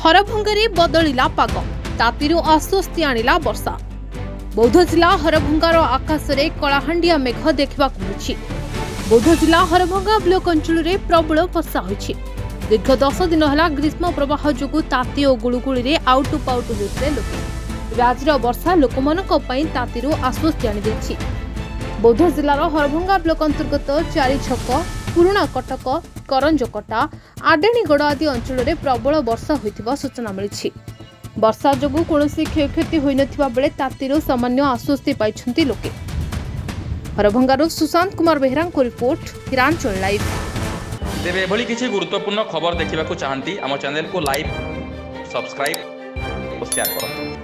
हरभंगारे बदलिला पाग तातीरू आश्वस्ति आनिला वर्षा। बौद्ध जिला हरभंगार आकाशरे कलाहांडिया मेघ देखा मिली। बौद्ध जिला हरभंगा ब्लॉक अंचल में प्रबल वर्षा होइछि। दीर्घ 10 दिन है ग्रीष्म प्रवाह जो ताती और गुड़गुड़ी आउटु पाउटु होते लोक। आज वर्षा लोक तातीरू आश्वस्ति आनी। बौद्ध जिलार हरभंगा ब्लॉक अंतर्गत चारि छक पुराणा कटक करंजकटा आडेणीगड़ आदि अंचल में प्रबल वर्षा होइथिबा सूचना मिली। वर्षा जोगु कौनसी क्षयक्षति होई नथिबा बेले तातीरू सामान्य आश्वस्ति पाइछन्ति लोके। हरभंगारू सुशांत कुमार बेहरा को रिपोर्ट हिरांचल लाइव। तेरे एभली किसी गुरुत्वपूर्ण खबर देखा चाहती आम चैनल को लाइक सब्सक्राइब और शेयर करो।